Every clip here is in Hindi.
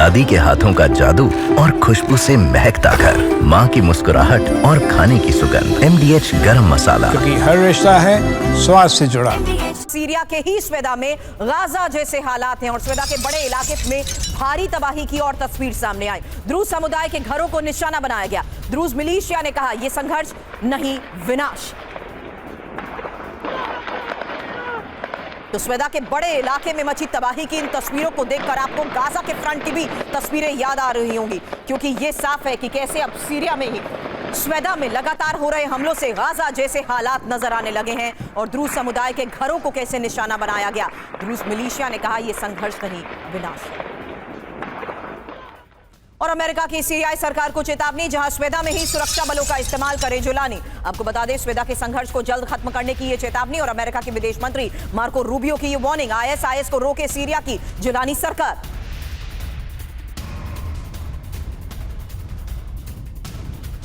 दादी के हाथों का जादू और खुशबू से महकता घर, माँ की मुस्कुराहट और खाने की सुगंध। MDH गरम मसाला, क्योंकि हर रिश्ता है स्वाद से जुड़ा। सीरिया के ही स्वेदा में गाजा जैसे हालात हैं और स्वेदा के बड़े इलाके में भारी तबाही की और तस्वीर सामने आई। द्रूज समुदाय के घरों को निशाना बनाया गया। द्रूज मिलिशिया ने कहा यह संघर्ष नहीं विनाश। तो स्वेदा के बड़े इलाके में मची तबाही की इन तस्वीरों को देखकर आपको गाजा के फ्रंट की भी तस्वीरें याद आ रही होंगी, क्योंकि यह साफ है कि कैसे अब सीरिया में ही स्वेदा में लगातार हो रहे हमलों से गाजा जैसे हालात नजर आने लगे हैं और द्रूज समुदाय के घरों को कैसे निशाना बनाया गया। द्रूज मिलिशिया ने कहा यह संघर्ष नहीं विनाश है। और अमेरिका की सीरियाई सरकार को चेतावनी, जहां स्वेदा में ही सुरक्षा बलों का इस्तेमाल करे जुलानी। आपको बता दें स्वेदा के संघर्ष को जल्द खत्म करने की यह चेतावनी और अमेरिका के विदेश मंत्री मार्को रूबियो की यह वार्निंग। ISIS को रोके सीरिया की जुलानी सरकार।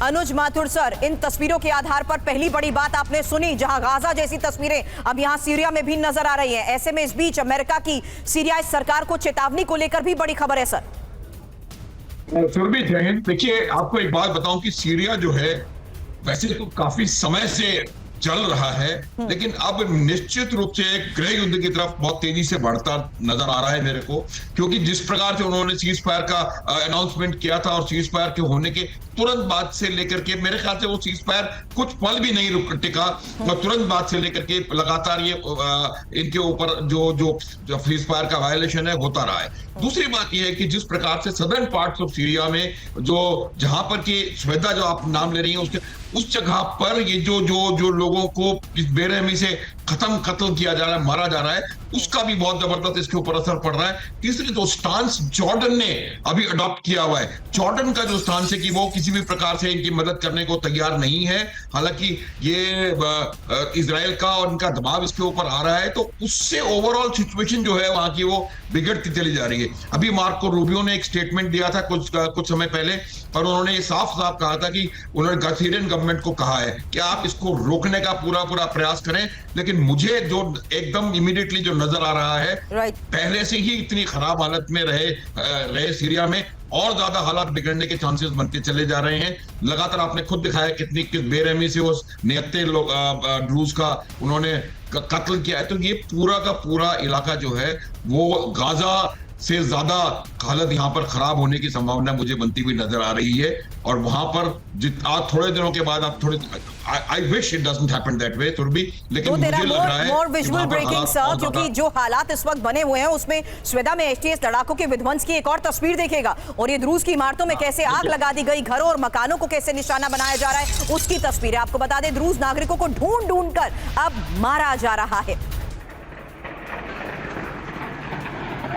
अनुज माथुर सर, इन तस्वीरों के आधार पर पहली बड़ी बात आपने सुनी, जहां गाजा जैसी तस्वीरें अब यहां सीरिया में भी नजर आ रही हैं। ऐसे में इस बीच अमेरिका की सीरियाई सरकार को चेतावनी को लेकर भी बड़ी खबर है सर। सुरभि जय हिंद। देखिए, आपको एक बात बताऊं कि सीरिया जो है वैसे तो काफी समय से चल रहा है, लेकिन अब निश्चित रूप से एक गृह युद्ध की तरफ बहुत तेजी से बढ़ता नजर आ रहा है मेरे को, क्योंकि जिस प्रकार से उन्होंने सीज फायर का अनाउंसमेंट किया था और सीज फायर के होने के तुरंत बाद से लेकर के मेरे ख्याल से वो सीज फायर कुछ पल भी नहीं रुक टिका और तुरंत बाद से लेकर के लगातार ये इनके ऊपर जो सीज फायर का वायलेशन है होता रहा है। दूसरी बात यह है कि जिस प्रकार से सदर्न पार्ट्स ऑफ सीरिया में जहां पर की स्वेदा जो आप नाम ले रही हैं उस जगह पर ये जो लोगों को इस बेरहमी से कत्ल किया जा रहा है, मारा जा रहा है, उसका भी बहुत जबरदस्त इसके ऊपर असर पड़ रहा है। तीसरी तो स्टांस जॉर्डन ने अभी अडॉप्ट किया हुआ है। जॉर्डन का जो स्टांस है कि वो किसी भी प्रकार से इनकी मदद करने को तैयार नहीं है, हालांकि ये इजराइल का और इनका दबाव इसके ऊपर आ रहा है, तो उससे ओवरऑल सिचुएशन जो है वहां की वो बिगड़ती चली जा रही है। अभी मार्को रूबियो ने एक स्टेटमेंट दिया था कुछ समय पहले और उन्होंने ये साफ साफ कहा था कि उन्होंने सीरियन गवर्नमेंट को कहा है कि आप इसको रोकने का पूरा प्रयास करें, लेकिन मुझे जो एकदम इमीडिएटली जो नजर आ रहा है, पहले से ही इतनी खराब हालत में रहे सीरिया में और ज्यादा हालात बिगड़ने के चांसेस बनते चले जा रहे हैं। लगातार आपने खुद दिखाया किस बेरहमी से उस निहत्ते ड्रूज का उन्होंने कत्ल किया है। तो ये पूरा का पूरा इलाका जो है वो गाजा से ज्यादा हालत यहाँ पर खराब होने की संभावना मुझे बनती हुई नजर आ रही है और वहां पर आज थोड़े दिनों के बाद आप थोड़े I wish it doesn't happen that way, लेकिन मुझे लग रहा है more visual breaking sir, क्योंकि जो हालात इस वक्त बने हुए हैं उसमें स्वेदा में HTS लड़ाकों के विध्वंस की एक और तस्वीर देखेगा और ये द्रूज की इमारतों में कैसे आग लगा दी गई, घरों और मकानों को कैसे निशाना बनाया जा रहा है, उसकी तस्वीर है। आपको बता दें द्रूज नागरिकों को ढूंढ कर अब मारा जा रहा है।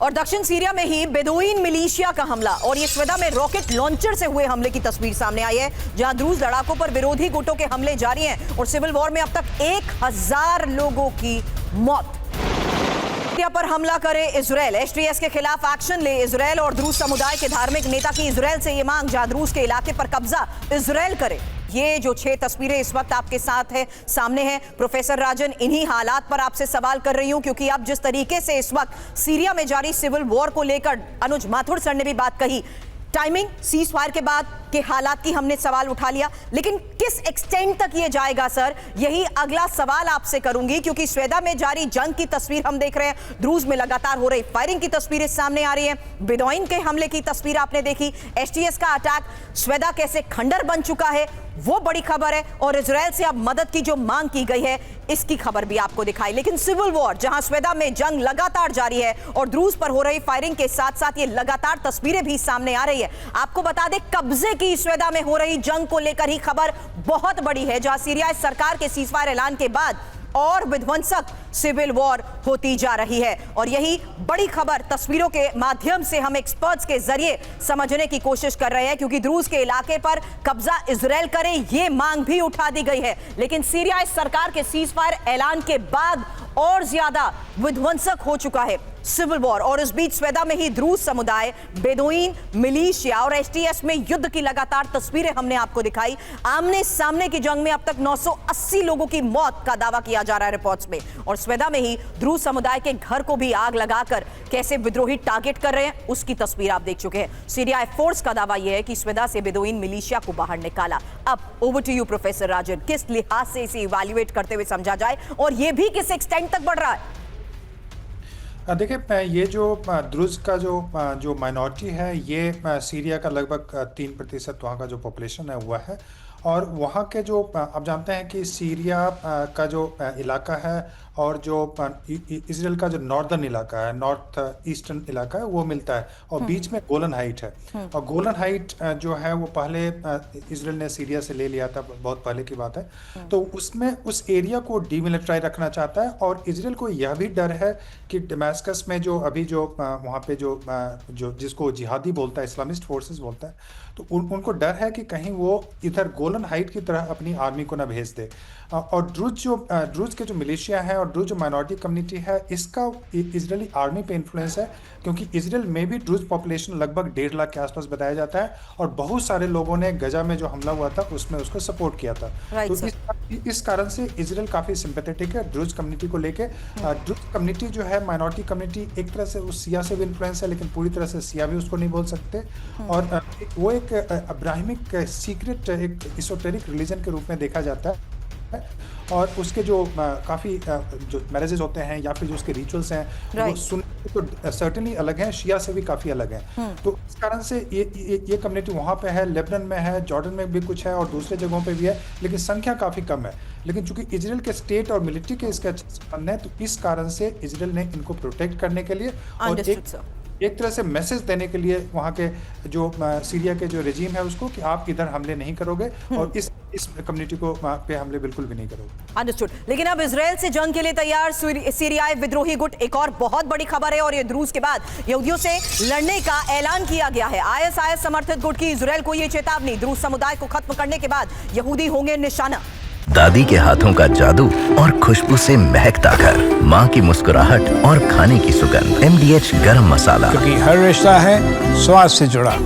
और दक्षिण सीरिया में ही बेदुइन मिलिशिया का हमला और ये स्वेदा में रॉकेट लॉन्चर से हुए हमले की तस्वीर सामने आई है, जहां द्रूज लड़ाकों पर विरोधी गुटों के हमले जारी हैं और सिविल वॉर में अब तक 1000 लोगों की मौत। पर हमला करे इजराइल, HTS के खिलाफ एक्शन ले इजराइल और द्रूज समुदाय के धार्मिक नेता की इजराइल से ये मांग, जहां द्रूज के इलाके पर कब्जा इजराइल करे। ये जो 6 तस्वीरें इस वक्त आपके साथ है सामने हैं, प्रोफेसर राजन, इन्हीं हालात पर आपसे सवाल कर रही हूं, क्योंकि अब जिस तरीके से इस वक्त सीरिया में जारी सिविल वॉर को लेकर अनुज माथुर सर ने भी बात कही, टाइमिंग सीज फायर के बाद के हालात की हमने सवाल उठा लिया, लेकिन किस एक्सटेंट तक ये जाएगा सर, यही अगला सवाल आपसे करूंगी, क्योंकि स्वेदा में जारी जंग की तस्वीर हम देख रहे हैं, द्रूज में लगातार हो रही फायरिंग की तस्वीरें सामने आ रही हैं, बेदुइन के हमले की तस्वीर आपने देखी, HTS का अटैक, स्वेदा कैसे खंडर बन चुका है वो बड़ी खबर है और इजराइल से अब मदद की जो मांग की गई है इसकी खबर भी आपको दिखाई। लेकिन सिविल वॉर, जहां स्वेदा में जंग लगातार जारी है और द्रूज पर हो रही फायरिंग के साथ साथ ये लगातार तस्वीरें भी सामने आ रही है। आपको बता दें कब्जे की स्वेदा में हो रही जंग को लेकर ही खबर बहुत बड़ी है, जहां सीरिया सरकार के सीजफायर ऐलान के बाद और विध्वंसक सिविल वॉर होती जा रही है और यही बड़ी खबर तस्वीरों के माध्यम से हम एक्सपर्ट्स के जरिए समझने की कोशिश कर रहे हैं, क्योंकि द्रूज के इलाके पर कब्जा इजराइल करे ये मांग भी उठा दी गई है, लेकिन सीरिया सरकार के सीजफायर ऐलान के बाद और ज्यादा विध्वंसक हो चुका है। Civil war. और इस बीच स्वेदा में ही द्रूज समुदाय, बेदुइन मिलिशिया और एसटीएफ में युद्ध की लगातार तस्वीरें हमने आपको दिखाई। आमने सामने की जंग में अब तक 980 लोगों की मौत का दावा किया जा रहा है रिपोर्ट्स में। और स्वेदा में ही द्रूज समुदाय के घर को भी आग लगाकर कैसे विद्रोही टारगेट कर रहे हैं उसकी तस्वीर आप देख चुके हैं। सीरिया फोर्स का दावा यह है कि स्वेदा से बेदुइन मिलिशिया को बाहर निकाला। अब ओवर टू यू प्रोफेसर राजन, किस लिहाज से इसे इवैल्यूएट करते हुए समझा जाए और यह भी किस एक्सटेंट तक बढ़ रहा है? देखिए, ये जो द्रुज का जो माइनॉरिटी है, ये सीरिया का लगभग 3% वहाँ का जो पॉपुलेशन है हुआ है। और वहाँ के जो आप जानते हैं कि सीरिया का जो इलाका है और जो इजराइल का जो नॉर्दर्न इलाका है, नॉर्थ ईस्टर्न इलाका है, वो मिलता है और बीच में गोलन हाइट है। और गोलन हाइट जो है वो पहले इजराइल ने सीरिया से ले लिया था, बहुत पहले की बात है। तो उसमें उस एरिया को डीमिलिटराइज रखना चाहता है। और इजराइल को यह भी डर है कि दमास्कस में जो अभी जो वहाँ पे जो जिसको जिहादी बोलता है, इस्लामिस्ट फोर्सेस बोलता है, तो उनको डर है कि कहीं वो इधर गोलन हाइट की तरह अपनी आर्मी को ना भेज दे। और ड्रूज के जो मिलिशिया है और ड्रूज जो माइनॉरिटी कम्युनिटी है, इसका इजरायली आर्मी पे इन्फ्लुएंस है, क्योंकि इजराइल में भी ड्रूज पॉपुलेशन लगभग 1.5 लाख के आसपास बताया जाता है। और बहुत सारे लोगों ने गजा में जो हमला हुआ था उसमें उसको सपोर्ट किया था। तो इस कारण से इजराइल काफ़ी सिंपैथेटिक है ड्रूज कम्युनिटी को लेके। ड्रूज कम्युनिटी जो है, माइनॉरिटी कम्युनिटी, एक तरह से उस सिया से भी इन्फ्लुएंस है, लेकिन पूरी तरह से सिया भी उसको नहीं बोल सकते। और वो एक अब्राहमिक सीक्रेट, एक इsoteric रिलीजन के रूप में देखा जाता है। और उसके जो काफ़ी जो मैरिजेस होते हैं या फिर जो उसके रिचुअल्स हैं, वो सुन्नी तो सर्टेनली अलग हैं, शिया से भी काफ़ी अलग हैं। तो इस कारण से ये कम्युनिटी वहाँ पे है, लेबनान में है, जॉर्डन में भी कुछ है और दूसरे जगहों पे भी है, लेकिन संख्या काफ़ी कम है। लेकिन चूंकि इजराइल के स्टेट और मिलिट्री के इसके अच्छे संबंध हैं, तो इस कारण से इजराइल ने इनको प्रोटेक्ट करने के लिए और एक तरह से मैसेज देने के लिए वहाँ के जो सीरिया के जो रेजिम है उसको, कि आप इधर हमले नहीं करोगे और इस कम्युनिटी को पे हमले बिल्कुल भी नहीं करोगे। अंडरस्टूड। लेकिन अब इजराइल से जंग के लिए तैयार सीरियाई विद्रोही गुट, एक और बहुत बड़ी खबर है। और ये द्रूज के बाद यहूदियों से लड़ने का ऐलान किया गया है। आईएसआईएस समर्थित गुट की इजराइल को ये चेतावनी, द्रूज समुदाय को खत्म करने के बाद यहूदी होंगे निशाना। दादी के हाथों का जादू और खुशबू से महकता घर, माँ की मुस्कुराहट और खाने की सुगंध, MDH गरम मसाला, क्योंकि हर रिश्ता है स्वाद से जुड़ा।